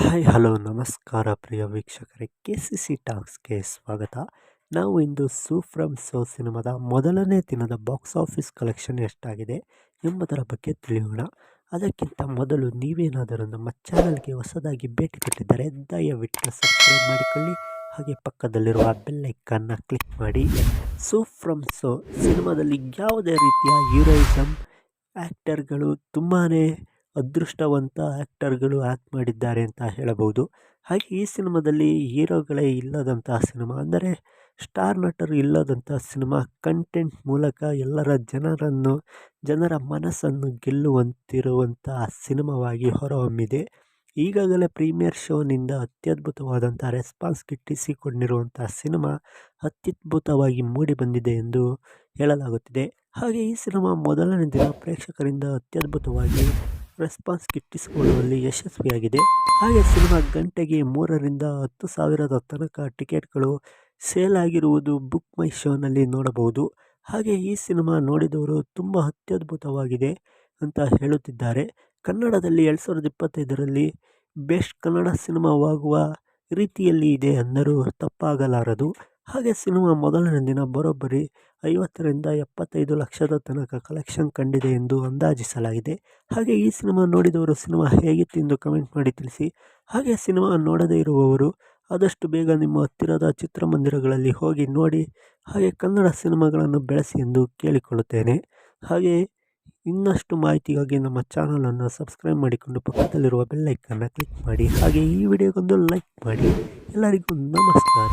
Hi hello ನಮಸ್ಕಾರ ಪ್ರಿಯ ವೀಕ್ಷಕರೇ, KCC ಟಾಕ್ಸ್ಗೆ ಸ್ವಾಗತ. ನಾವು ಇಂದು ಸೂ ಫ್ರಮ್ ಸೋ ಸಿನಿಮಾದ ಮೊದಲನೇ ದಿನದ ಬಾಕ್ಸ್ ಆಫೀಸ್ ಕಲೆಕ್ಷನ್ ಎಷ್ಟಾಗಿದೆ ಎಂಬುದರ ಬಗ್ಗೆ ತಿಳಿಯೋಣ. ಅದಕ್ಕಿಂತ ಮೊದಲು ನೀವೇನಾದರೂ ನಮ್ಮ ಚಾನಲ್ಗೆ ಹೊಸದಾಗಿ ಭೇಟಿ ಕೊಟ್ಟಿದ್ದರೆ ದಯವಿಟ್ಟು ಸಬ್ಸ್ಕ್ರೈಬ್ ಮಾಡಿಕೊಳ್ಳಿ, ಹಾಗೆ ಪಕ್ಕದಲ್ಲಿರುವ ಬೆಲ್ ಐಕಾನ್ನ ಕ್ಲಿಕ್ ಮಾಡಿ. ಸೂ ಫ್ರಮ್ ಸೋ ಸಿನಿಮಾದಲ್ಲಿ ಯಾವುದೇ ರೀತಿಯ ಹೀರೋಯಿಸಮ್ ಆ್ಯಕ್ಟರ್ಗಳು ತುಂಬಾ ಅದೃಷ್ಟವಂತ ಆ್ಯಕ್ಟರ್ಗಳು ಆ್ಯಕ್ಟ್ ಮಾಡಿದ್ದಾರೆ ಅಂತ ಹೇಳಬಹುದು. ಹಾಗೆ ಈ ಸಿನಿಮಾದಲ್ಲಿ ಹೀರೋಗಳೇ ಇಲ್ಲದಂತಹ ಸಿನಿಮಾ, ಅಂದರೆ ಸ್ಟಾರ್ ನಟರು ಇಲ್ಲದಂಥ ಸಿನಿಮಾ. ಕಂಟೆಂಟ್ ಮೂಲಕ ಜನರ ಮನಸ್ಸನ್ನು ಗೆಲ್ಲುವಂತಿರುವಂತಹ ಸಿನಿಮಾವಾಗಿ ಹೊರಹೊಮ್ಮಿದೆ. ಈಗಾಗಲೇ ಪ್ರೀಮಿಯರ್ ಶೋನಿಂದ ಅತ್ಯದ್ಭುತವಾದಂಥ ರೆಸ್ಪಾನ್ಸ್ ಗಿಟ್ಟಿಸಿಕೊಂಡಿರುವಂಥ ಸಿನಿಮಾ ಅತ್ಯದ್ಭುತವಾಗಿ ಮೂಡಿಬಂದಿದೆ ಎಂದು ಹೇಳಲಾಗುತ್ತಿದೆ. ಹಾಗೆ ಈ ಸಿನಿಮಾ ಮೊದಲನೇ ದಿನ ಪ್ರೇಕ್ಷಕರಿಂದ ಅತ್ಯದ್ಭುತವಾಗಿ ರೆಸ್ಪಾನ್ಸ್ ಗಿಟ್ಟಿಸಿಕೊಳ್ಳುವಲ್ಲಿ ಯಶಸ್ವಿಯಾಗಿದೆ. ಹಾಗೆ ಸಿನಿಮಾ ಗಂಟೆಗೆ 3,000ರಿಂದ 10,000 ತನಕ ಟಿಕೆಟ್ಗಳು ಸೇಲ್ ಆಗಿರುವುದು ಬುಕ್ ಮೈ ಶೋನಲ್ಲಿ ನೋಡಬಹುದು. ಹಾಗೆ ಈ ಸಿನಿಮಾ ನೋಡಿದವರು ತುಂಬ ಅತ್ಯದ್ಭುತವಾಗಿದೆ ಅಂತ ಹೇಳುತ್ತಿದ್ದಾರೆ. ಕನ್ನಡದಲ್ಲಿ 2025ರಲ್ಲಿ ಬೆಸ್ಟ್ ಕನ್ನಡ ಸಿನಿಮಾವಾಗುವ ರೀತಿಯಲ್ಲಿ ಇದೆ ಅಂದರೂ ತಪ್ಪಾಗಲಾರದು. ಹಾಗೆ ಸಿನಿಮಾ ಮೊದಲನೇ ದಿನ ಬರೋಬ್ಬರಿ 50ರಿಂದ 75 ಲಕ್ಷದ ತನಕ ಕಲೆಕ್ಷನ್ ಕಂಡಿದೆ ಎಂದು ಅಂದಾಜಿಸಲಾಗಿದೆ. ಹಾಗೆ ಈ ಸಿನಿಮಾ ನೋಡಿದವರು ಸಿನಿಮಾ ಹೇಗಿತ್ತು ಎಂದು ಕಮೆಂಟ್ ಮಾಡಿ ತಿಳಿಸಿ. ಹಾಗೆ ಸಿನಿಮಾ ನೋಡದೇ ಇರುವವರು ಆದಷ್ಟು ಬೇಗ ನಿಮ್ಮ ಹತ್ತಿರದ ಚಿತ್ರಮಂದಿರಗಳಲ್ಲಿ ಹೋಗಿ ನೋಡಿ, ಹಾಗೆ ಕನ್ನಡ ಸಿನಿಮಾಗಳನ್ನು ಬೆಳೆಸಿ ಎಂದು ಕೇಳಿಕೊಳ್ಳುತ್ತೇನೆ. ಹಾಗೆ ಇನ್ನಷ್ಟು ಮಾಹಿತಿಗಾಗಿ ನಮ್ಮ ಚಾನಲನ್ನು ಸಬ್ಸ್ಕ್ರೈಬ್ ಮಾಡಿಕೊಂಡು ಪಕ್ಕದಲ್ಲಿರುವ ಬೆಲ್ ಐಕಾನ್ನ ಕ್ಲಿಕ್ ಮಾಡಿ. ಹಾಗೆ ಈ ವಿಡಿಯೋಗೊಂದು ಲೈಕ್ ಮಾಡಿ. ಎಲ್ಲರಿಗೂ ನಮಸ್ಕಾರ.